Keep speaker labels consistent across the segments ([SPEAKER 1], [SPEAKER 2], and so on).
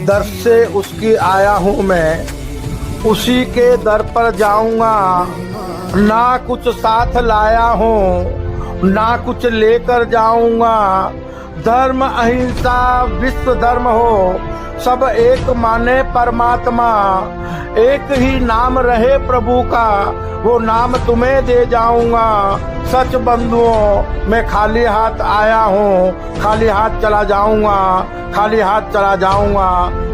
[SPEAKER 1] दर से उसकी आया हूँ मैं, उसी के दर पर जाऊंगा। ना कुछ साथ लाया हूँ, ना कुछ लेकर जाऊंगा। धर्म अहिंसा विश्व धर्म हो, सब एक माने परमात्मा। एक ही नाम रहे प्रभु का, वो नाम तुम्हें दे जाऊंगा। सच बंधुओं, मैं खाली हाथ आया हूँ, खाली हाथ चला जाऊंगा, खाली हाथ चला जाऊंगा,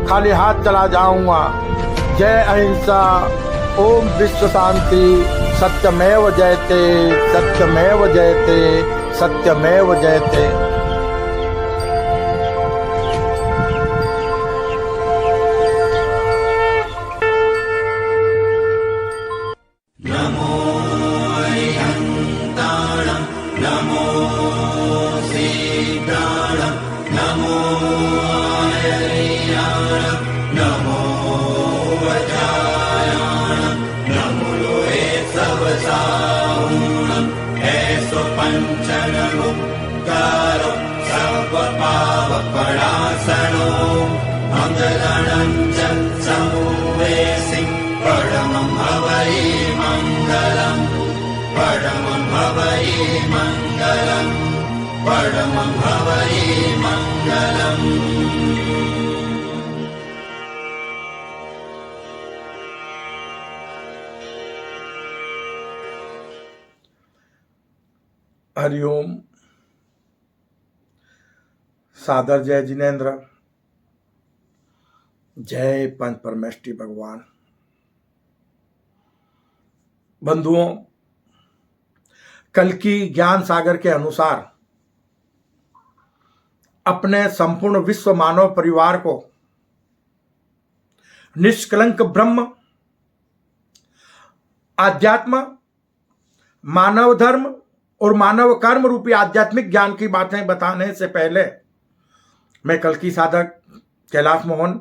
[SPEAKER 1] खाली हाथ चला जाऊंगा। जय अहिंसा, ओम विश्व शांति। सत्यमेव जयते, सत्यमेव जयते, सत्यमेव जयते। हरिओम। सादर जय जिनेन्द्र। जय पंच परमेष्टि भगवान। बंधुओं, कल की ज्ञान सागर के अनुसार अपने संपूर्ण विश्व मानव परिवार को निष्कलंक ब्रह्म, आध्यात्म, मानव धर्म और मानव कर्म रूपी आध्यात्मिक ज्ञान की बातें बताने से पहले मैं कल की साधक कैलाश मोहन,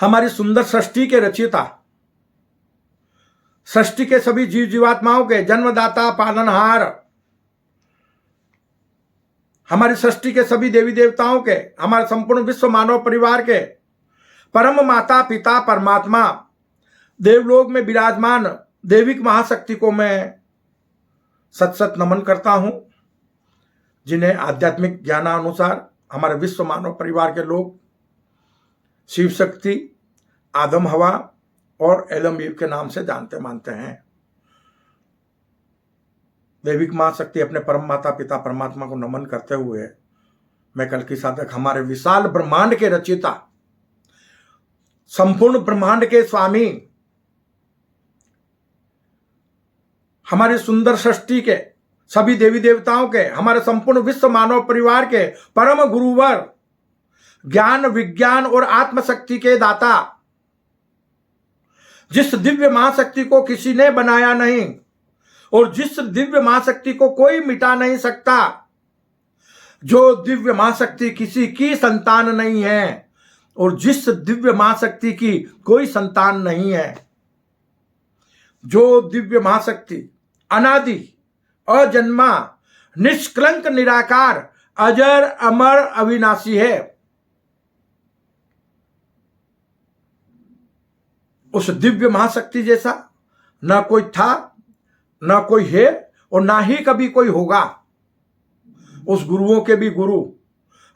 [SPEAKER 1] हमारी सुंदर सृष्टि के रचयिता, सृष्टि के सभी जीव जीवात्माओं के जन्मदाता, पालनहार, हमारी सृष्टि के सभी देवी देवताओं के, हमारे संपूर्ण विश्व मानव परिवार के परम माता पिता परमात्मा, देवलोक में विराजमान देविक महाशक्ति को मैं सत सत नमन करता हूं, जिन्हें आध्यात्मिक ज्ञानानुसार हमारे विश्व मानव परिवार के लोग शिव शक्ति, आदम हवा और एलम ईव के नाम से जानते मानते हैं। देविक महाशक्ति अपने परम माता पिता परमात्मा को नमन करते हुए मैं कल की साधक हमारे विशाल ब्रह्मांड के रचयिता, संपूर्ण ब्रह्मांड के स्वामी, हमारी सुंदर सृष्टि के सभी देवी देवताओं के, हमारे संपूर्ण विश्व मानव परिवार के परम गुरुवर, ज्ञान विज्ञान और आत्मशक्ति के दाता, जिस दिव्य महाशक्ति को किसी ने बनाया नहीं और जिस दिव्य महाशक्ति को कोई मिटा नहीं सकता, जो दिव्य महाशक्ति किसी की संतान नहीं है और जिस दिव्य महाशक्ति की कोई संतान नहीं है, जो दिव्य महाशक्ति अनादि, अजन्मा, निष्कलंक, निराकार, अजर, अमर, अविनाशी है, उस दिव्य महाशक्ति जैसा ना कोई था, ना कोई है और ना ही कभी कोई होगा। उस गुरुओं के भी गुरु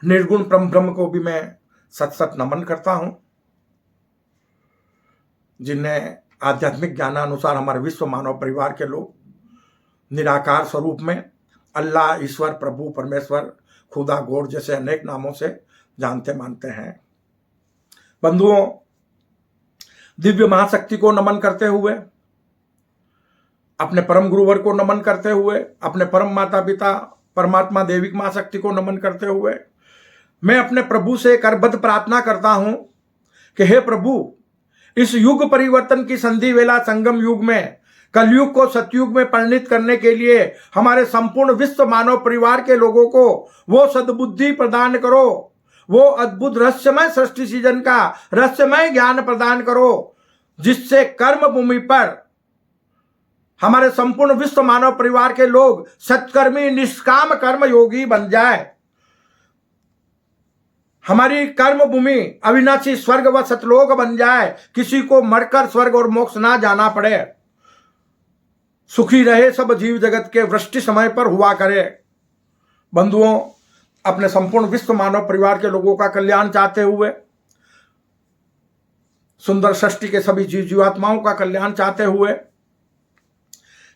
[SPEAKER 1] निर्गुण परम ब्रह्म को भी मैं सत सत नमन करता हूं, जिन्हें आध्यात्मिक ज्ञानानुसार हमारे विश्व मानव परिवार के लोग निराकार स्वरूप में अल्लाह, ईश्वर, प्रभु, परमेश्वर, खुदा, गॉड जैसे अनेक नामों से जानते मानते हैं। बंधुओं, दिव्य महाशक्ति को नमन करते हुए, अपने परम गुरुवर को नमन करते हुए, अपने परम माता पिता परमात्मा देविक महाशक्ति को नमन करते हुए मैं अपने प्रभु से करबद्ध प्रार्थना करता हूं कि हे प्रभु, इस युग परिवर्तन की संधि वेला संगम युग में कलयुग को सतयुग में परिणित करने के लिए हमारे संपूर्ण विश्व मानव परिवार के लोगों को वो सद्बुद्धि प्रदान करो, वो अद्भुत रहस्यमय सृष्टि सृजन का रहस्यमय ज्ञान प्रदान करो, जिससे कर्म भूमि पर हमारे संपूर्ण विश्व मानव परिवार के लोग सत्कर्मी निष्काम कर्म योगी बन जाए। हमारी कर्म भूमि अविनाशी स्वर्ग व सतलोक बन जाए, किसी को मरकर स्वर्ग और मोक्ष ना जाना पड़े। सुखी रहे सब जीव जगत के वृष्टि समय पर हुआ करे। बंधुओं, अपने संपूर्ण विश्व मानव परिवार के लोगों का कल्याण चाहते हुए, सुंदर सृष्टि के सभी जीव जीवात्माओं का कल्याण चाहते हुए,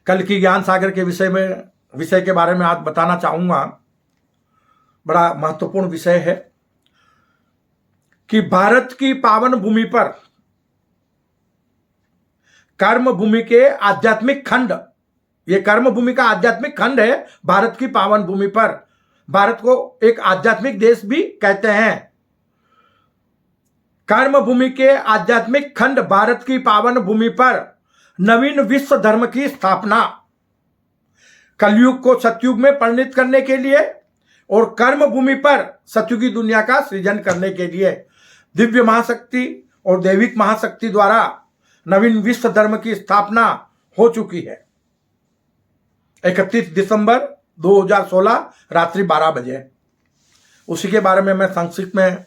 [SPEAKER 1] कल की ज्ञान सागर के विषय के बारे में आज बताना चाहूंगा। बड़ा महत्वपूर्ण विषय है कि भारत की पावन भूमि पर कर्म भूमि के आध्यात्मिक खंड, ये कर्म भूमि का आध्यात्मिक खंड है। भारत की पावन भूमि पर, भारत को एक आध्यात्मिक देश भी कहते हैं। कर्म भूमि के आध्यात्मिक खंड भारत की पावन भूमि पर नवीन विश्व धर्म की स्थापना, कलयुग को सतयुग में परिणित करने के लिए और कर्म भूमि पर सतयुगी दुनिया का सृजन करने के लिए दिव्य महाशक्ति और दैविक महाशक्ति द्वारा नवीन विश्व धर्म की स्थापना हो चुकी है। 31 दिसंबर 2016 रात्रि 12 बजे। उसी के बारे में मैं संक्षिप्त में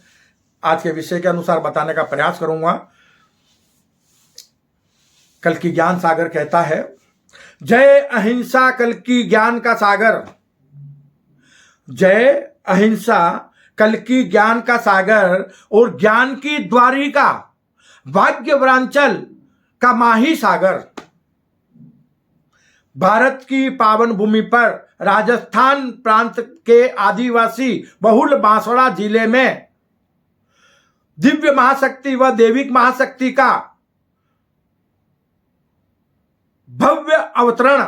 [SPEAKER 1] आज के विषय के अनुसार बताने का प्रयास करूंगा। कल की ज्ञान सागर कहता है, जय अहिंसा कल की ज्ञान का सागर, जय अहिंसा कल की ज्ञान का सागर और ज्ञान की द्वारिका भाग्यवरांचल का माही सागर। भारत की पावन भूमि पर राजस्थान प्रांत के आदिवासी बहुल बांसवाड़ा जिले में दिव्य महाशक्ति व दैविक महाशक्ति का भव्य अवतरण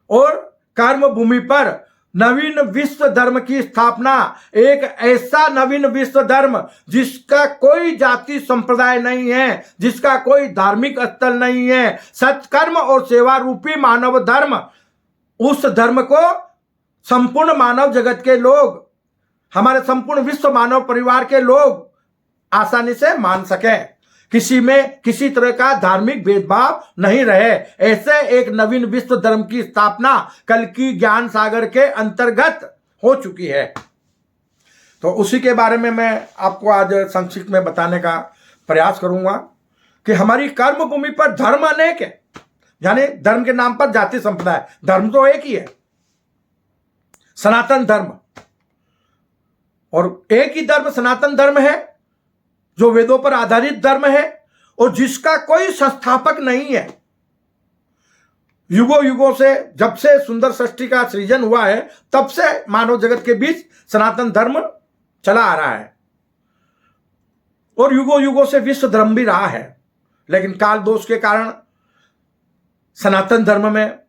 [SPEAKER 1] और कर्म भूमि पर नवीन विश्व धर्म की स्थापना, एक ऐसा नवीन विश्व धर्म जिसका कोई जाति संप्रदाय नहीं है, जिसका कोई धार्मिक स्थल नहीं है, सत्कर्म और सेवा रूपी मानव धर्म, उस धर्म को संपूर्ण मानव जगत के लोग, हमारे संपूर्ण विश्व मानव परिवार के लोग आसानी से मान सके, किसी में किसी तरह का धार्मिक भेदभाव नहीं रहे, ऐसे एक नवीन विश्व धर्म की स्थापना कल की ज्ञान सागर के अंतर्गत हो चुकी है। तो उसी के बारे में मैं आपको आज संक्षिप्त में बताने का प्रयास करूंगा कि हमारी कर्म भूमि पर धर्म अनेक है, यानी धर्म के नाम पर जाति संप्रदाय, धर्म तो एक ही है, सनातन धर्म, और एक ही धर्म सनातन धर्म है जो वेदों पर आधारित धर्म है और जिसका कोई संस्थापक नहीं है। युगों युगों से, जब से सुंदर सृष्टि का सृजन हुआ है, तब से मानव जगत के बीच सनातन धर्म चला आ रहा है और युगों युगों से विश्व धर्म भी रहा है। लेकिन काल दोष के कारण सनातन धर्म में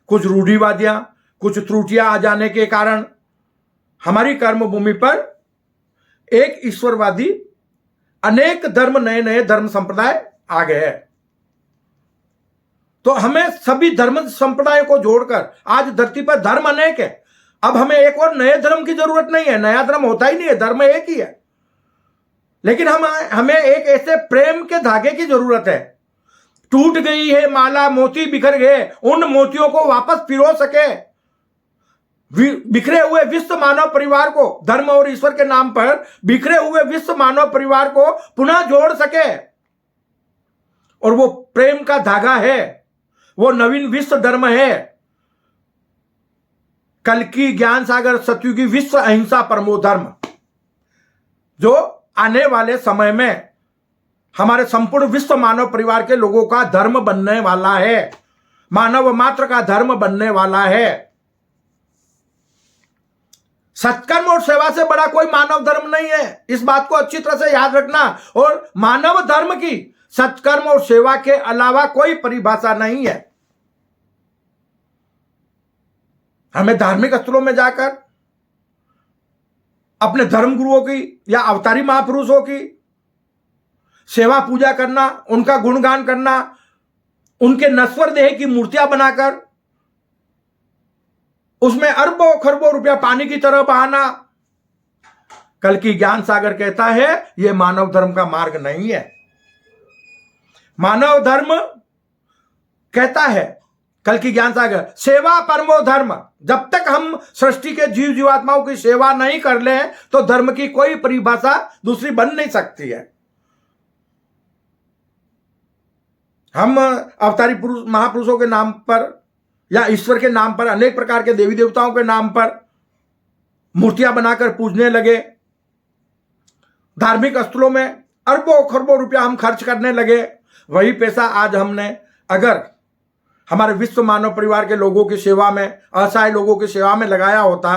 [SPEAKER 1] कुछ रूढ़िवादियां, कुछ त्रुटियां आ जाने के कारण हमारी कर्म भूमि पर एक ईश्वरवादी अनेक धर्म, नए नए धर्म संप्रदाय आ गए हैं। तो हमें सभी धर्म संप्रदायों को जोड़कर, आज धरती पर धर्म अनेक है, अब हमें एक और नए धर्म की जरूरत नहीं है, नया धर्म होता ही नहीं है, धर्म एक ही है। लेकिन हमें एक ऐसे प्रेम के धागे की जरूरत है। टूट गई है माला, मोती बिखर गए, उन मोतियों को वापस पिरो सके, बिखरे हुए विश्व मानव परिवार को, धर्म और ईश्वर के नाम पर बिखरे हुए विश्व मानव परिवार को पुनः जोड़ सके। और वो प्रेम का धागा है, वो नवीन विश्व धर्म है, कल की ज्ञान सागर सतयुगी विश्व अहिंसा परमो धर्म, जो आने वाले समय में हमारे संपूर्ण विश्व मानव परिवार के लोगों का धर्म बनने वाला है, मानव मात्र का धर्म बनने वाला है। सत्कर्म और सेवा से बड़ा कोई मानव धर्म नहीं है, इस बात को अच्छी तरह से याद रखना। और मानव धर्म की सत्कर्म और सेवा के अलावा कोई परिभाषा नहीं है। हमें धार्मिक स्थलों में जाकर अपने धर्म गुरुओं की या अवतारी महापुरुषों की सेवा पूजा करना, उनका गुणगान करना, उनके नश्वर देह की मूर्तियां बनाकर उसमें अरबों खरबों रुपया पानी की तरह बहाना। कल की ज्ञान सागर कहता है यह मानव धर्म का मार्ग नहीं है। मानव धर्म कहता है कल की ज्ञान सागर, सेवा परमो धर्म। जब तक हम सृष्टि के जीव जीवात्माओं की सेवा नहीं कर ले तो धर्म की कोई परिभाषा दूसरी बन नहीं सकती है। हम अवतारी पुरुष महापुरुषों के नाम पर या ईश्वर के नाम पर, अनेक प्रकार के देवी देवताओं के नाम पर मूर्तियां बनाकर पूजने लगे। धार्मिक स्थलों में अरबों खरबों रुपया हम खर्च करने लगे। वही पैसा आज हमने अगर हमारे विश्व मानव परिवार के लोगों की सेवा में, असहाय लोगों की सेवा में लगाया होता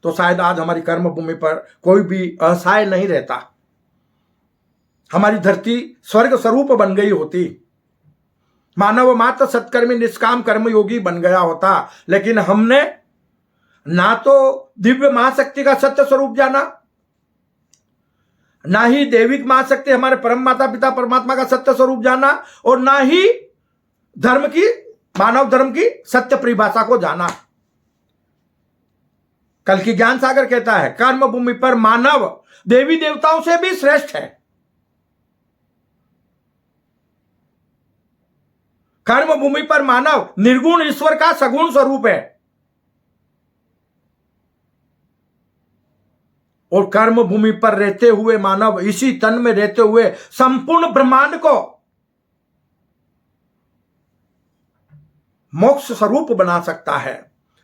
[SPEAKER 1] तो शायद आज हमारी कर्म भूमि पर कोई भी असहाय नहीं रहता। हमारी धरती स्वर्ग स्वरूप बन गई होती। मानव मात्र सत्कर्मी निष्काम कर्मयोगी बन गया होता। लेकिन हमने ना तो दिव्य महाशक्ति का सत्य स्वरूप जाना, ना ही देविक महाशक्ति हमारे परम माता पिता परमात्मा का सत्य स्वरूप जाना, और ना ही धर्म की, मानव धर्म की सत्य परिभाषा को जाना। कल की ज्ञान सागर कहता है कर्म भूमि पर मानव देवी देवताओं से भी श्रेष्ठ है। कर्म भूमि पर मानव निर्गुण ईश्वर का सगुण स्वरूप है। और कर्म भूमि पर रहते हुए मानव इसी तन में रहते हुए संपूर्ण ब्रह्मांड को मोक्ष स्वरूप बना सकता है,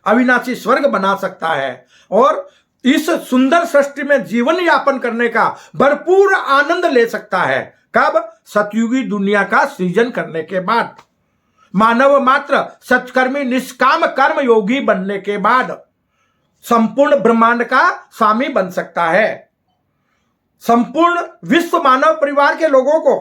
[SPEAKER 1] अविनाशी स्वर्ग बना सकता है, और इस सुंदर सृष्टि में जीवन यापन करने का भरपूर आनंद ले सकता है। कब? सतयुगी दुनिया का सृजन करने के बाद। मानव मात्र सत्कर्मी निष्काम कर्म योगी बनने के बाद संपूर्ण ब्रह्मांड का स्वामी बन सकता है। संपूर्ण विश्व मानव परिवार के लोगों को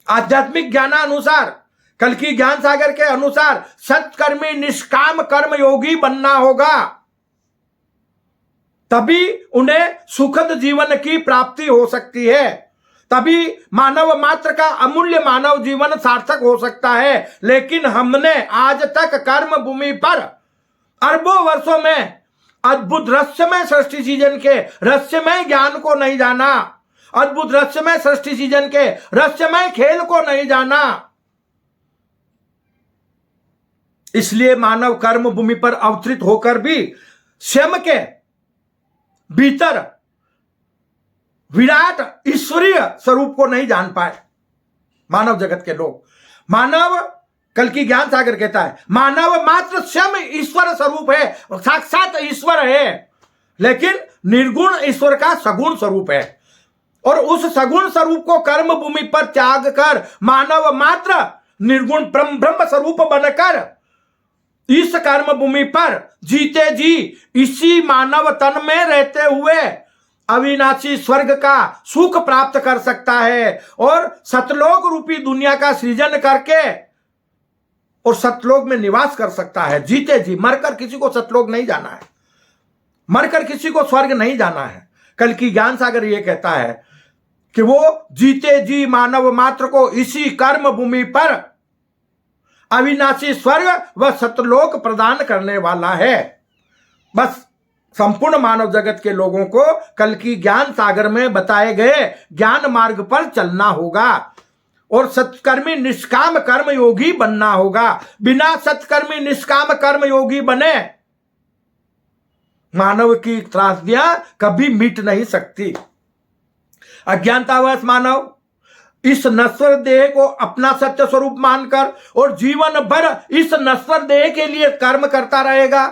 [SPEAKER 1] आध्यात्मिक ज्ञानानुसार, कल की ज्ञान सागर के अनुसार सत्कर्मी निष्काम कर्म योगी बनना होगा। तभी उन्हें सुखद जीवन की प्राप्ति हो सकती है। तभी मानव मात्र का अमूल्य मानव जीवन सार्थक हो सकता है। लेकिन हमने आज तक कर्म भूमि पर अरबों वर्षों में अद्भुत रहस्यमय सृष्टि सृजन के रहस्यमय ज्ञान को नहीं जाना, अद्भुत रहस्यमय सृष्टि सृजन के रहस्यमय खेल को नहीं जाना। इसलिए मानव कर्म भूमि पर अवतरित होकर भी स्वयं के भीतर विराट ईश्वरीय स्वरूप को नहीं जान पाए मानव जगत के लोग। मानव, कल की ज्ञान सागर कहता है, मानव मात्र स्वयं ईश्वर स्वरूप है, साक्षात ईश्वर है, लेकिन निर्गुण ईश्वर का सगुण स्वरूप है। और उस सगुण स्वरूप को कर्म भूमि पर त्याग कर मानव मात्र निर्गुण ब्रह्म स्वरूप बनकर इस कर्म भूमि पर जीते जी इसी मानव तन में रहते हुए अविनाशी स्वर्ग का सुख प्राप्त कर सकता है और सतलोक रूपी दुनिया का सृजन करके और सतलोक में निवास कर सकता है जीते जी। मरकर किसी को सतलोक नहीं जाना है, मरकर किसी को स्वर्ग नहीं जाना है। कल की ज्ञान सागर ये कहता है कि वो जीते जी मानव मात्र को इसी कर्म भूमि पर अविनाशी स्वर्ग व सतलोक प्रदान करने वाला है। बस संपूर्ण मानव जगत के लोगों को कल की ज्ञान सागर में बताए गए ज्ञान मार्ग पर चलना होगा और सत्कर्मी निष्काम कर्म योगी बनना होगा। बिना सत्कर्मी निष्काम कर्म योगी बने मानव की त्रासदियां कभी मिट नहीं सकती। अज्ञानतावश मानव इस नश्वर देह को अपना सत्य स्वरूप मानकर और जीवन भर इस नश्वर देह के लिए कर्म करता रहेगा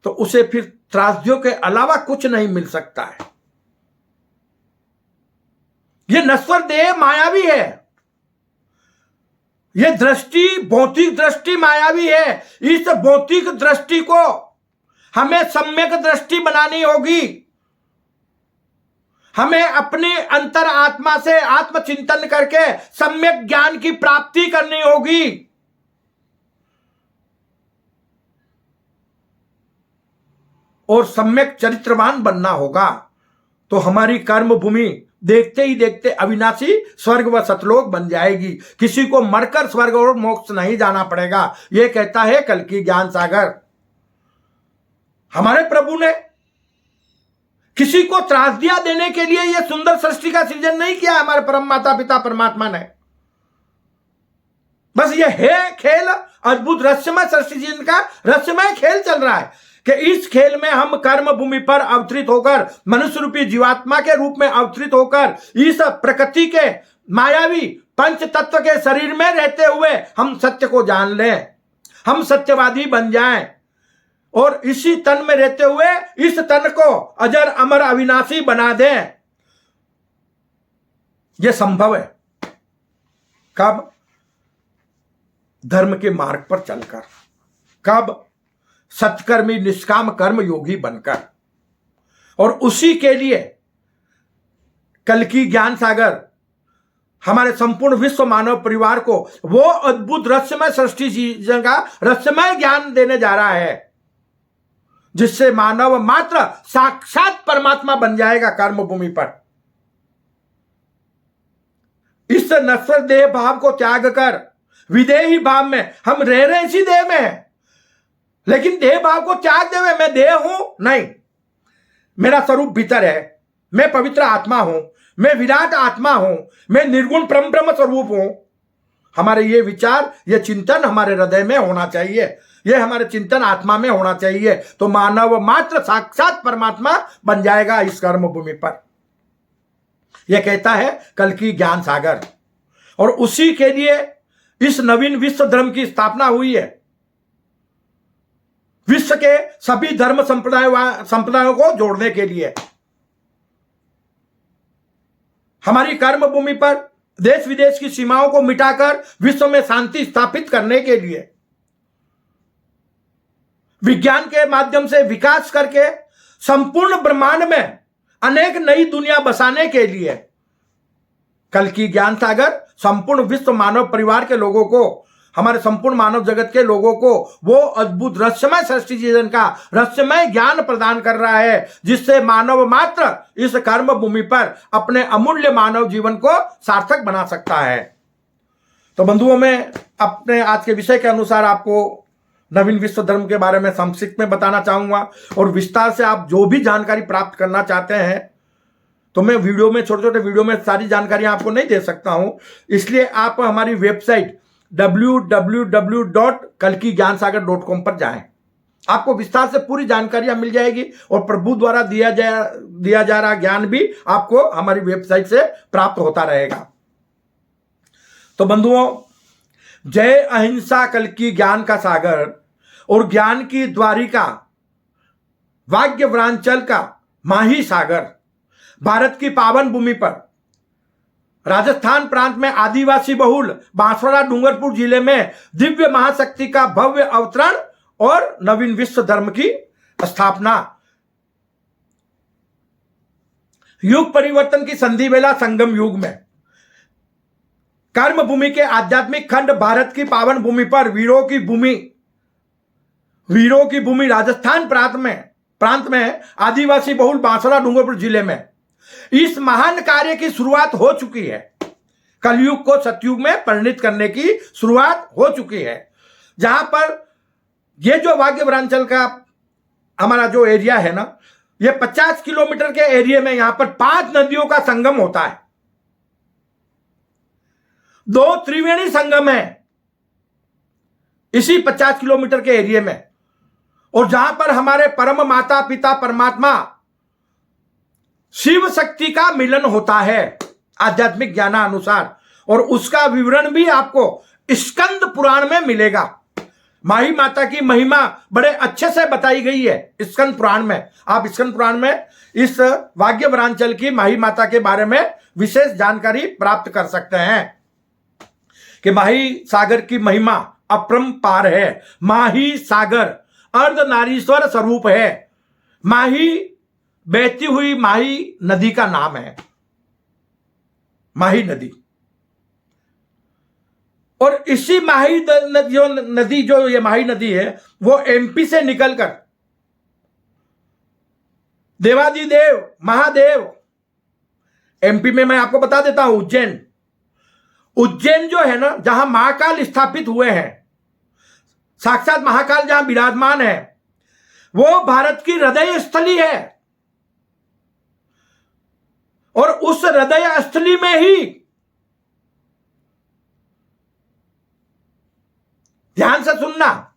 [SPEAKER 1] तो उसे फिर त्रासदियों के अलावा कुछ नहीं मिल सकता है। यह नश्वर देह मायावी है, यह दृष्टि भौतिक दृष्टि मायावी है। इस भौतिक दृष्टि को हमें सम्यक दृष्टि बनानी होगी। हमें अपने अंतर आत्मा से आत्मचिंतन करके सम्यक ज्ञान की प्राप्ति करनी होगी। और सम्यक चरित्रवान बनना होगा। तो हमारी कर्म भूमि देखते ही देखते अविनाशी स्वर्ग व सतलोक बन जाएगी। किसी को मरकर स्वर्ग और मोक्ष नहीं जाना पड़ेगा। यह कहता है कल्कि ज्ञान सागर। हमारे प्रभु ने किसी को त्रासदियां देने के लिए यह सुंदर सृष्टि का सृजन नहीं किया। हमारे परम माता पिता परमात्मा ने बस यह है खेल, अद्भुत रहस्यमय सृष्टि जिनका रहस्यमय खेल चल रहा है कि इस खेल में हम कर्म भूमि पर अवतरित होकर, मनुष्य रूपी जीवात्मा के रूप में अवतरित होकर, इस प्रकृति के मायावी पंच तत्व के शरीर में रहते हुए हम सत्य को जान लें, हम सत्यवादी बन जाएं और इसी तन में रहते हुए इस तन को अजर अमर अविनाशी बना दें। यह संभव है कब? धर्म के मार्ग पर चलकर। कब? सत्कर्मी निष्काम कर्म योगी बनकर। और उसी के लिए कल्कि ज्ञान सागर हमारे संपूर्ण विश्व मानव परिवार को वो अद्भुत रहस्यमय सृष्टि का रहस्यमय ज्ञान देने जा रहा है जिससे मानव मात्र साक्षात परमात्मा बन जाएगा कर्म भूमि पर। इस नश्वर देह भाव को त्याग कर विदेही भाव में हम रह रहे, इसी देह में है, लेकिन देह भाव को त्याग देवे मैं देह हूं नहीं, मेरा स्वरूप भीतर है, मैं पवित्र आत्मा हूं, मैं विराट आत्मा हूं, मैं निर्गुण परम ब्रह्म स्वरूप हूं। हमारे ये विचार, ये चिंतन हमारे हृदय में होना चाहिए, ये हमारे चिंतन आत्मा में होना चाहिए, तो मानव मात्र साक्षात परमात्मा बन जाएगा इस कर्म भूमि पर। यह कहता है कल्कि ज्ञान सागर। और उसी के लिए इस नवीन विश्व धर्म की स्थापना हुई है। विश्व के सभी धर्म संप्रदायों को जोड़ने के लिए, हमारी कर्म भूमि पर देश विदेश की सीमाओं को मिटाकर विश्व में शांति स्थापित करने के लिए, विज्ञान के माध्यम से विकास करके संपूर्ण ब्रह्मांड में अनेक नई दुनिया बसाने के लिए कल्कि ज्ञान सागर संपूर्ण विश्व मानव परिवार के लोगों को, हमारे संपूर्ण मानव जगत के लोगों को वो अद्भुत रहस्यमय सृष्टि जीवन का रहस्यमय ज्ञान प्रदान कर रहा है जिससे मानव मात्र इस कर्म भूमि पर अपने अमूल्य मानव जीवन को सार्थक बना सकता है। तो बंधुओं, मैं अपने आज के विषय के अनुसार आपको नवीन विश्व धर्म के बारे में संक्षिप्त में बताना चाहूंगा और विस्तार से आप जो भी जानकारी प्राप्त करना चाहते हैं तो मैं वीडियो में, छोटे छोटे वीडियो में सारी जानकारी आपको नहीं दे सकता हूं, इसलिए आप हमारी वेबसाइट www.kalkigyansagar.com पर जाएं। आपको विस्तार से पूरी जानकारियां मिल जाएगी और प्रभु द्वारा दिया जा रहा ज्ञान भी आपको हमारी वेबसाइट से प्राप्त होता रहेगा। तो बंधुओं, जय अहिंसा कल्कि ज्ञान का सागर और ज्ञान की द्वारिका वाग्यवरांचल का माही सागर, भारत की पावन भूमि पर राजस्थान प्रांत में आदिवासी बहुल बांसवाड़ा डूंगरपुर जिले में दिव्य महाशक्ति का भव्य अवतरण और नवीन विश्व धर्म की स्थापना, युग परिवर्तन की संधि वेला संगम युग में कर्म भूमि के आध्यात्मिक खंड भारत की पावन भूमि पर वीरों की भूमि राजस्थान प्रांत में आदिवासी बहुल बांसवाड़ा डूंगरपुर जिले में इस महान कार्य की शुरुआत हो चुकी है। कलयुग को सतयुग में परिणित करने की शुरुआत हो चुकी है, जहां पर ये जो वाग्यवरांचल का हमारा जो एरिया है ना, ये 50 किलोमीटर के एरिया में यहां पर 5 नदियों का संगम होता है, 2 त्रिवेणी संगम है इसी 50 किलोमीटर के एरिया में, और जहां पर हमारे परम माता पिता परमात्मा शिव शक्ति का मिलन होता है आध्यात्मिक ज्ञानानुसार, और उसका विवरण भी आपको स्कंद पुराण में मिलेगा। माही माता की महिमा बड़े अच्छे से बताई गई है स्कंद पुराण में। आप स्कंद पुराण में इस वाग्यवरांचल की माही माता के बारे में विशेष जानकारी प्राप्त कर सकते हैं कि माही सागर की महिमा अपरंपार है। माही सागर अर्धनारीश्वर स्वरूप है। माही बहती हुई माही नदी का नाम है, माही नदी। और इसी माही नदी जो ये माही नदी है वो एमपी से निकलकर देवादिदेव महादेव एमपी में मैं आपको बता देता हूं, उज्जैन। उज्जैन जो है ना, जहां महाकाल स्थापित हुए हैं, साक्षात महाकाल जहां विराजमान है, वो भारत की हृदय स्थली है। और उस हृदय स्थली में ही, ध्यान से सुनना,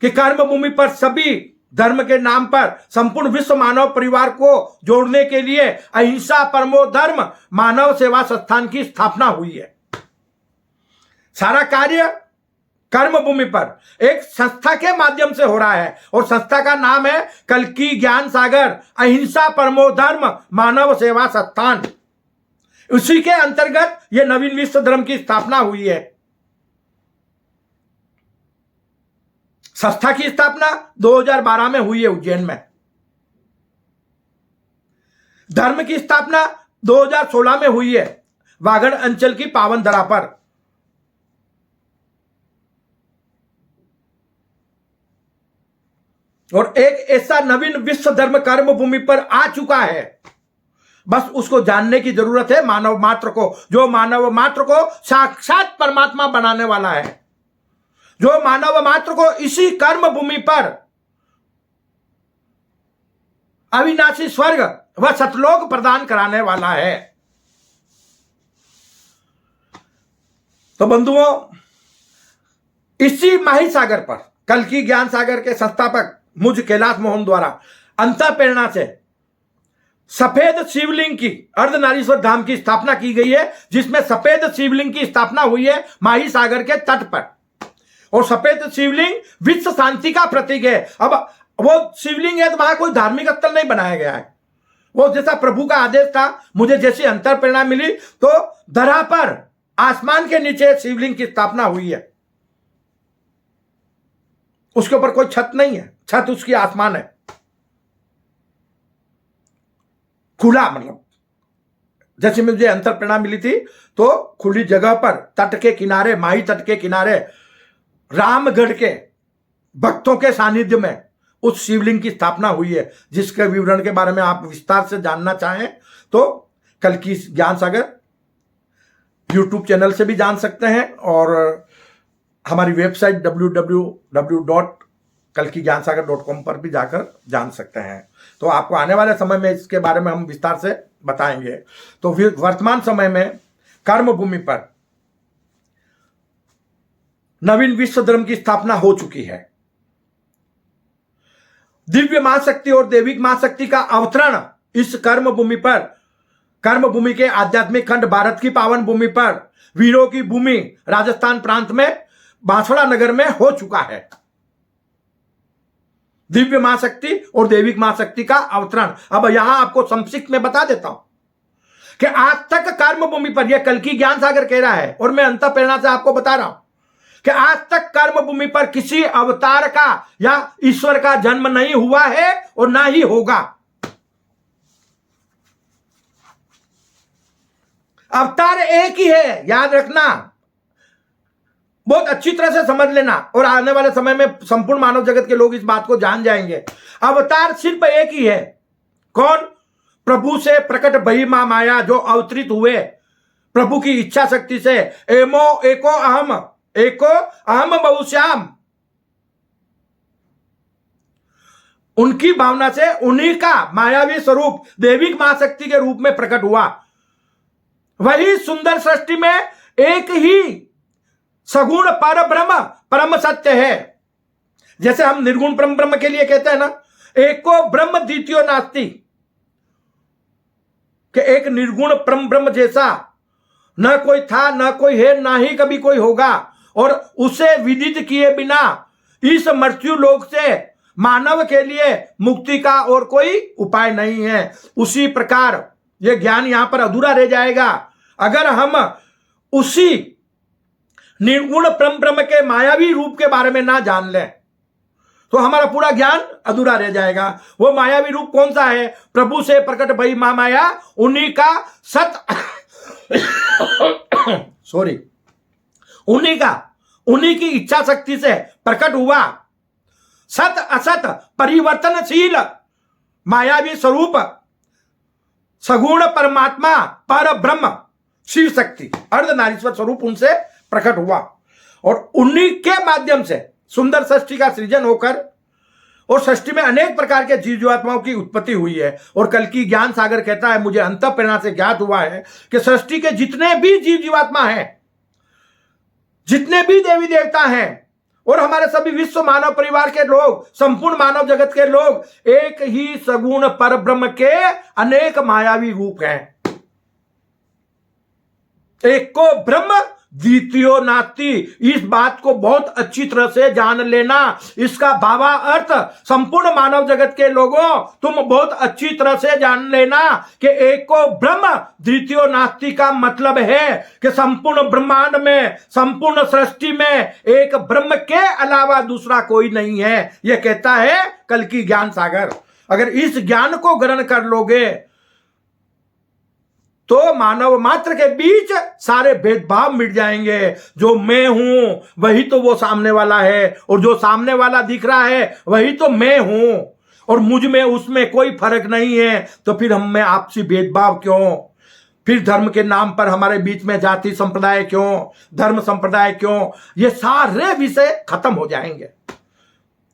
[SPEAKER 1] कि कर्म भूमि पर सभी धर्म के नाम पर संपूर्ण विश्व मानव परिवार को जोड़ने के लिए अहिंसा परमो धर्म मानव सेवा संस्थान की स्थापना हुई है। सारा कार्य कर्म भूमि पर एक संस्था के माध्यम से हो रहा है, और संस्था का नाम है कल्कि ज्ञान सागर अहिंसा परमो धर्म मानव सेवा संस्थान। उसी के अंतर्गत यह नवीन विश्व धर्म की स्थापना हुई है। संस्था की स्थापना 2012 में हुई है उज्जैन में। धर्म की स्थापना 2016 में हुई है वागड़ अंचल की पावन धरा पर। और एक ऐसा नवीन विश्व धर्म कर्म भूमि पर आ चुका है, बस उसको जानने की जरूरत है मानव मात्र को, जो मानव मात्र को साक्षात परमात्मा बनाने वाला है, जो मानव मात्र को इसी कर्म भूमि पर अविनाशी स्वर्ग व सतलोक प्रदान कराने वाला है। तो बंधुओं, इसी माही सागर पर कल्कि ज्ञान सागर के संस्थापक मुझ कैलाश मोहन द्वारा अंतः प्रेरणा से सफेद शिवलिंग की अर्धनारीश्वर धाम की स्थापना की गई है, जिसमें सफेद शिवलिंग की स्थापना हुई है माही सागर के तट पर। और सफेद शिवलिंग विश्व शांति का प्रतीक है। अब वो शिवलिंग है तो वहां कोई धार्मिक स्थल नहीं बनाया गया है, वो जैसा प्रभु का आदेश था, मुझे जैसी अंतर प्रेरणा मिली तो धरा पर आसमान के नीचे शिवलिंग की स्थापना हुई है। उसके ऊपर कोई छत नहीं है, छत उसकी आसमान है, खुला, मतलब जैसे मुझे अंतर प्रेरणा मिली थी तो खुली जगह पर तट के किनारे, माही तट के किनारे रामगढ़ के भक्तों के सानिध्य में उस शिवलिंग की स्थापना हुई है, जिसके विवरण के बारे में आप विस्तार से जानना चाहें तो कल्कि ज्ञान सागर यूट्यूब चैनल से भी जान सकते हैं, और हमारी वेबसाइट www.kalkigyansagar.com पर भी जाकर जान सकते हैं। तो आपको आने वाले समय में इसके बारे में हम विस्तार से बताएंगे। तो वर्तमान समय में कर्म भूमि पर नवीन विश्व धर्म की स्थापना हो चुकी है। दिव्य महाशक्ति और देविक महाशक्ति का अवतरण इस कर्म भूमि पर, कर्म भूमि के आध्यात्मिक खंड भारत की पावन भूमि पर, वीरों की भूमि राजस्थान प्रांत में बांसवाड़ा नगर में हो चुका है। दिव्य महाशक्ति और देविक महाशक्ति का अवतरण। अब यहां आपको संक्षिप्त में बता देता हूं कि आज तक कर्म भूमि पर, यह कल्कि ज्ञान सागर कह रहा है और मैं अंतः प्रेरणा से आपको बता रहा हूं कि आज तक कर्म भूमि पर किसी अवतार का या ईश्वर का जन्म नहीं हुआ है और ना ही होगा। अवतार एक ही है, याद रखना, बहुत अच्छी तरह से समझ लेना, और आने वाले समय में संपूर्ण मानव जगत के लोग इस बात को जान जाएंगे। अवतार सिर्फ एक ही है। कौन? प्रभु से प्रकट भई मां माया, जो अवतरित हुए प्रभु की इच्छा शक्ति से। एमो एको अहम, एको अहम बहुश्याम, उनकी भावना से उन्हीं का मायावी स्वरूप देविक महाशक्ति के रूप में प्रकट हुआ। वही सुंदर सृष्टि में एक ही सगुण पर ब्रह्म परम सत्य है। जैसे हम निर्गुण परम ब्रह्म के लिए कहते हैं ना, एको ब्रह्म द्वितीयो नास्ति, कि एक निर्गुण परम ब्रह्म जैसा न कोई था, न कोई है, ना ही कभी कोई होगा, और उसे विदित किए बिना इस मृत्यु लोक से मानव के लिए मुक्ति का और कोई उपाय नहीं है। उसी प्रकार यह ज्ञान यहां पर अधूरा रह जाएगा अगर हम उसी निर्गुण परम ब्रह्म के मायावी रूप के बारे में ना जान लें, तो हमारा पूरा ज्ञान अधूरा रह जाएगा। वो मायावी रूप कौन सा है? प्रभु से प्रकट भई मां माया, उन्हीं का सत सॉरी उन्हीं की इच्छा शक्ति से प्रकट हुआ सत असत परिवर्तनशील मायावी स्वरूप सगुण परमात्मा पर ब्रह्म शिव शक्ति अर्धनारीश्वर स्वरूप उनसे प्रकट हुआ और उन्हीं के माध्यम से सुंदर सृष्टि का सृजन होकर और सृष्टि में अनेक प्रकार के जीव जीवात्माओं की उत्पत्ति हुई है। और कल की ज्ञान सागर कहता है, मुझे अंतःप्रेरणा से ज्ञात हुआ है कि सृष्टि के जितने भी जीव जीवात्मा हैं, जितने भी देवी देवता हैं और हमारे सभी विश्व मानव परिवार के लोग, संपूर्ण मानव जगत के लोग एक ही सगुण पर ब्रह्म के अनेक मायावी रूप हैं। एक को ब्रह्म द्वितीयो नास्ति। इस बात को बहुत अच्छी तरह से जान लेना। इसका भावा अर्थ संपूर्ण मानव जगत के लोगों तुम बहुत अच्छी तरह से जान लेना कि एक को ब्रह्म द्वितीयो नास्ति का मतलब है कि संपूर्ण ब्रह्मांड में, संपूर्ण सृष्टि में एक ब्रह्म के अलावा दूसरा कोई नहीं है। यह कहता है कल की ज्ञान सागर। अगर इस ज्ञान को ग्रहण कर लोगे तो मानव मात्र के बीच सारे भेदभाव मिट जाएंगे। जो मैं हूं वही तो वो सामने वाला है, और जो सामने वाला दिख रहा है वही तो मैं हूं, और मुझ में उसमें कोई फर्क नहीं है। तो फिर हम में आपसी भेदभाव क्यों? फिर धर्म के नाम पर हमारे बीच में जाति संप्रदाय क्यों, धर्म संप्रदाय क्यों? ये सारे विषय खत्म हो जाएंगे।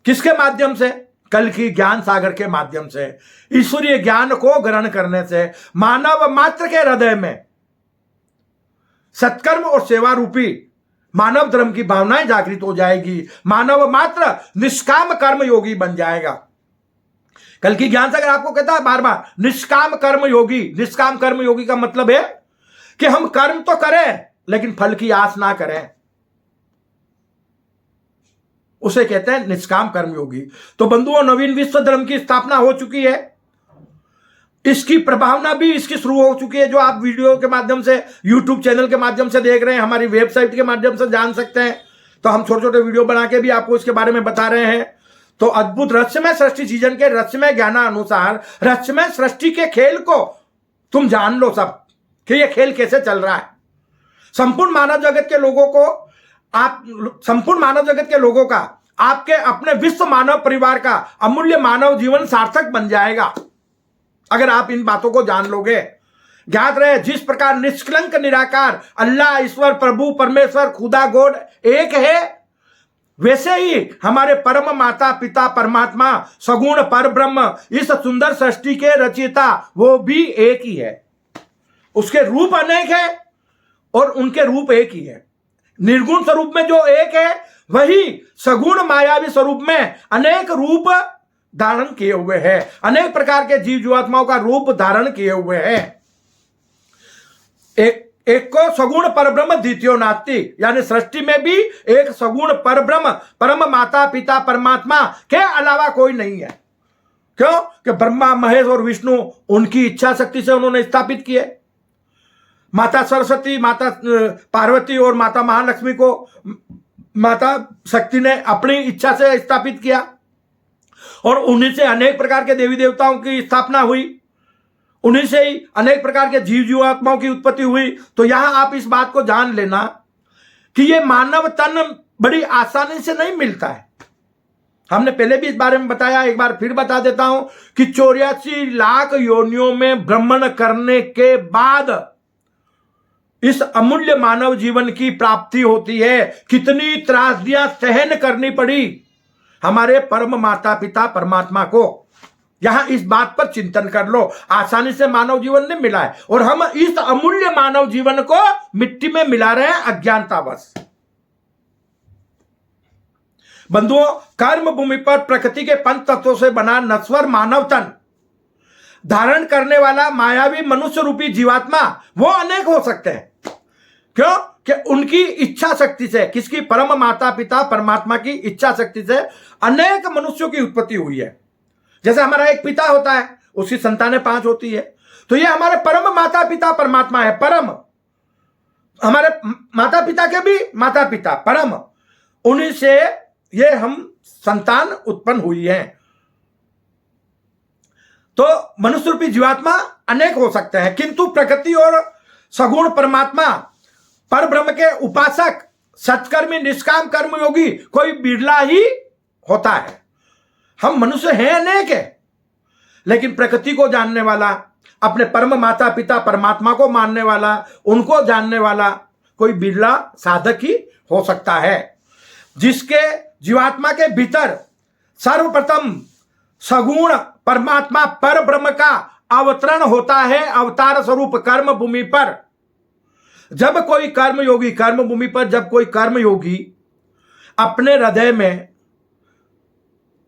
[SPEAKER 1] किसके माध्यम से? कल की ज्ञान सागर के माध्यम से। ईश्वरीय ज्ञान को ग्रहण करने से मानव मात्र के हृदय में सत्कर्म और सेवा रूपी मानव धर्म की भावनाएं जागृत हो जाएगी। मानव मात्र निष्काम कर्म योगी बन जाएगा। कल की ज्ञान सागर आपको कहता है बार बार, निष्काम कर्म योगी। निष्काम कर्म योगी का मतलब है कि हम कर्म तो करें लेकिन फल की आस ना करें, उसे कहते हैं निष्काम कर्मयोगी। तो बंधुओं, नवीन विश्व धर्म की स्थापना हो चुकी है। इसकी प्रभावना भी इसकी शुरू हो चुकी है, जो आप वीडियो के माध्यम से, यूट्यूब चैनल के माध्यम से देख रहे हैं, हमारी वेबसाइट के माध्यम से जान सकते हैं। तो हम छोटे छोटे वीडियो बना के भी आपको इसके बारे में बता रहे हैं। तो अद्भुत रहस्यमय सृष्टि सीजन के रहस्यमय ज्ञानानुसार रहस्यमय सृष्टि के खेल को तुम जान लो सब, कि ये खेल कैसे चल रहा है। संपूर्ण मानव जगत के लोगों को संपूर्ण मानव जगत के लोगों का आपके अपने विश्व मानव परिवार का अमूल्य मानव जीवन सार्थक बन जाएगा अगर आप इन बातों को जान लोगे। ज्ञात रहे, जिस प्रकार निष्कलंक निराकार अल्लाह ईश्वर प्रभु परमेश्वर खुदा गॉड एक है, वैसे ही हमारे परम माता पिता परमात्मा सगुण पर ब्रह्म इस सुंदर सृष्टि के रचयिता वो भी एक ही है। उसके रूप अनेक है और उनके रूप एक ही है। निर्गुण स्वरूप में जो एक है वही सगुण मायावी स्वरूप में अनेक रूप धारण किए हुए हैं, अनेक प्रकार के जीव जीवात्माओं का रूप धारण किए हुए हैं। एक को सगुण परब्रह्म द्वितीयो नास्ति, यानी सृष्टि में भी एक सगुण परब्रह्म परम माता पिता परमात्मा के अलावा कोई नहीं है। क्यों? कि ब्रह्मा महेश और विष्णु उनकी इच्छा शक्ति से उन्होंने स्थापित किए। माता सरस्वती, माता पार्वती और माता महालक्ष्मी को माता शक्ति ने अपनी इच्छा से स्थापित किया, और उन्हीं से अनेक प्रकार के देवी देवताओं की स्थापना हुई, उन्हीं से ही अनेक प्रकार के जीव जीवात्माओं की उत्पत्ति हुई। तो यहां आप इस बात को जान लेना कि ये मानव तन बड़ी आसानी से नहीं मिलता है। हमने पहले भी इस बारे में बताया, एक बार फिर बता देता हूं कि 84 लाख योनियों में भ्रमण करने के बाद इस अमूल्य मानव जीवन की प्राप्ति होती है। कितनी त्रासदियां सहन करनी पड़ी हमारे परम माता पिता परमात्मा को। यहां इस बात पर चिंतन कर लो। आसानी से मानव जीवन नहीं मिला है, और हम इस अमूल्य मानव जीवन को मिट्टी में मिला रहे हैं अज्ञानतावश। बंधुओं, कर्म भूमि पर प्रकृति के पंच तत्वों से बना नश्वर मानव तन धारण करने वाला मायावी मनुष्य रूपी जीवात्मा वो अनेक हो सकते हैं। क्यों? कि उनकी इच्छा शक्ति से, किसकी? परम माता पिता परमात्मा की इच्छा शक्ति से अनेक मनुष्यों की उत्पत्ति हुई है। जैसे हमारा एक पिता होता है, उसकी संतानें 5 होती है। तो ये हमारे परम माता पिता परमात्मा है। परम हमारे माता पिता के भी माता पिता परम, उन्हीं से ये हम संतान उत्पन्न हुई है। तो मनुष्य रूपी जीवात्मा अनेक हो सकते हैं, किंतु प्रकृति और सगुण परमात्मा पर ब्रह्म के उपासक सत्कर्मी निष्काम कर्मयोगी कोई बिरला ही होता है। हम मनुष्य हैं अनेक है, लेकिन प्रकृति को जानने वाला, अपने परम माता पिता परमात्मा को मानने वाला, उनको जानने वाला कोई बिरला साधक ही हो सकता है, जिसके जीवात्मा के भीतर सर्वप्रथम सगुण परमात्मा पर ब्रह्म का अवतरण होता है अवतार स्वरूप कर्म भूमि पर। जब कोई कर्मयोगी कर्म भूमि पर जब कोई कर्मयोगी अपने हृदय में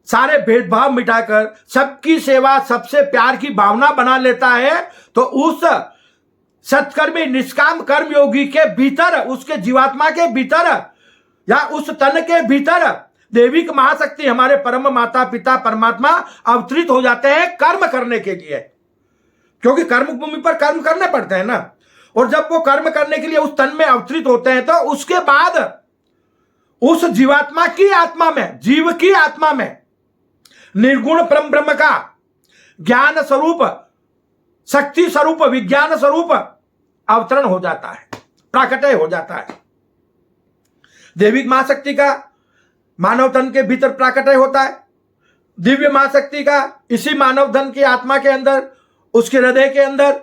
[SPEAKER 1] सारे भेदभाव मिटाकर सबकी सेवा, सबसे प्यार की भावना बना लेता है, तो उस सत्कर्मी निष्काम कर्मयोगी के भीतर, उसके जीवात्मा के भीतर या उस तन के भीतर देविक महाशक्ति, हमारे परम माता पिता परमात्मा अवतरित हो जाते हैं कर्म करने के लिए। क्योंकि कर्म भूमि पर कर्म करने पड़ते हैं ना, और जब वो कर्म करने के लिए उस तन में अवतरित होते हैं, तो उसके बाद उस जीवात्मा की आत्मा में, जीव की आत्मा में निर्गुण परम ब्रह्म का ज्ञान स्वरूप, शक्ति स्वरूप, विज्ञान स्वरूप अवतरण हो जाता है, प्राकट्य हो जाता है। देविक महाशक्ति का मानव तन के भीतर प्राकट्य होता है, दिव्य महाशक्ति का इसी मानव धन की आत्मा के अंदर, उसके हृदय के अंदर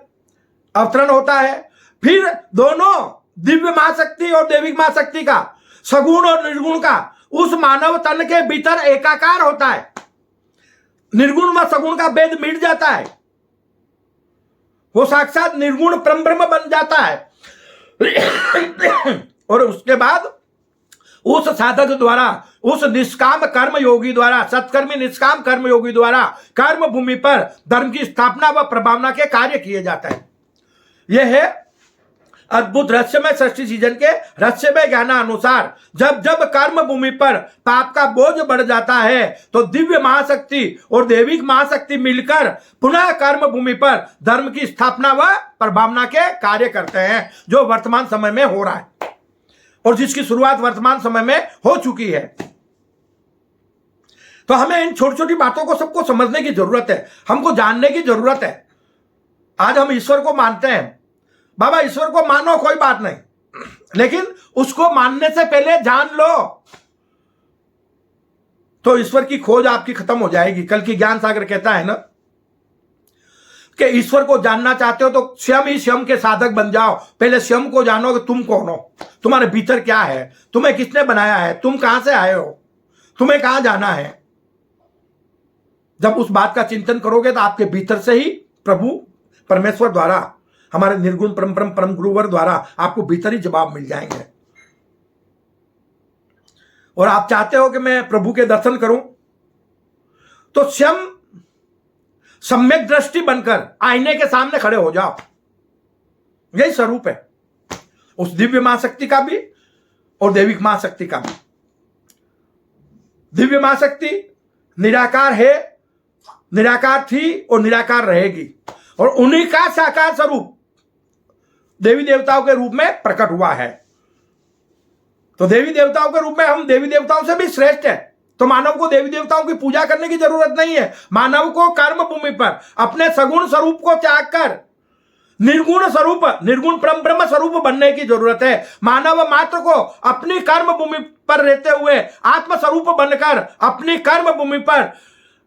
[SPEAKER 1] अवतरण होता है। फिर दोनों दिव्य महाशक्ति और देविक महाशक्ति का, सगुण और निर्गुण का उस मानव तन के भीतर एकाकार होता है। निर्गुण व सगुण का भेद मिट जाता है, वो साक्षात निर्गुण परम ब्रह्म बन जाता है। और उसके बाद उस साधक द्वारा, उस निष्काम कर्म योगी द्वारा, सत्कर्मी निष्काम कर्म योगी द्वारा कर्म भूमि पर धर्म की स्थापना व प्रभावना के कार्य किए जाते हैं। यह है अद्भुत रहस्यमय सृष्टि सीजन के रहस्यमय ज्ञानानुसार जब जब कर्म भूमि पर पाप का बोझ बढ़ जाता है, तो दिव्य महाशक्ति और देविक महाशक्ति मिलकर पुनः कर्म भूमि पर धर्म की स्थापना व प्रभावना के कार्य करते हैं, जो वर्तमान समय में हो रहा है और जिसकी शुरुआत वर्तमान समय में हो चुकी है। तो हमें इन छोटी छोटी बातों को सबको समझने की जरूरत है, हमको जानने की जरूरत है। आज हम ईश्वर को मानते हैं, बाबा ईश्वर को मानो कोई बात नहीं, लेकिन उसको मानने से पहले जान लो, तो ईश्वर की खोज आपकी खत्म हो जाएगी। कल की ज्ञान सागर कहता है ना कि ईश्वर को जानना चाहते हो तो स्वयं ही स्वयं के साधक बन जाओ। पहले स्वयं को जानो कि तुम कौन हो, तुम्हारे भीतर क्या है, तुम्हें किसने बनाया है, तुम कहां से आए हो, तुम्हें कहां जाना है। जब उस बात का चिंतन करोगे तो आपके भीतर से ही प्रभु परमेश्वर द्वारा, हमारे निर्गुण परम गुरुवर द्वारा आपको भीतर ही जवाब मिल जाएंगे। और आप चाहते हो कि मैं प्रभु के दर्शन करूं, तो स्वयं सम्यक दृष्टि बनकर आईने के सामने खड़े हो जाओ। यही स्वरूप है उस दिव्य महाशक्ति का भी और देविक महाशक्ति का भी। दिव्य महाशक्ति निराकार है, निराकार थी और निराकार रहेगी, और उन्हीं का साकार स्वरूप देवी देवताओं के रूप में प्रकट हुआ है। तो देवी देवताओं के रूप में हम देवी देवताओं से भी श्रेष्ठ है। तो मानव को देवी देवताओं की पूजा करने की जरूरत नहीं है। मानव को कर्म भूमि पर अपने सगुण स्वरूप को त्याग कर निर्गुण स्वरूप, निर्गुण परम ब्रह्म स्वरूप बनने की जरूरत है। मानव मात्र को अपनी कर्म भूमि पर रहते हुए आत्म स्वरूप बनकर अपनी कर्म भूमि पर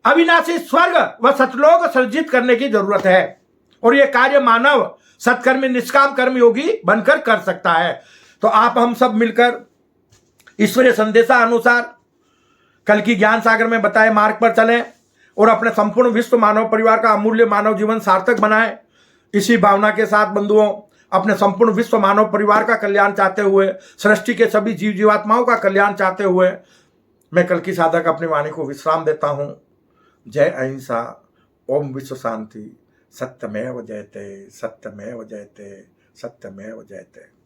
[SPEAKER 1] अविनाशी स्वर्ग व सतलोक सृजित करने की जरूरत है। और यह कार्य मानव सत्कर्मी निष्काम कर्म योगी बनकर कर सकता है। तो आप हम सब मिलकर ईश्वरीय संदेशा अनुसार कल की ज्ञान सागर में बताए मार्ग पर चलें और अपने संपूर्ण विश्व मानव परिवार का अमूल्य मानव जीवन सार्थक बनाएं। इसी भावना के साथ बंधुओं, अपने संपूर्ण विश्व मानव परिवार का कल्याण चाहते हुए, सृष्टि के सभी जीव जीवात्माओं का कल्याण चाहते हुए, मैं कल की साधक अपनी वाणी को विश्राम देता हूं। जय अहिंसा, ओम विश्व शांति, सत्यमेव जयते, सत्यमेव जयते, सत्यमेव जयते।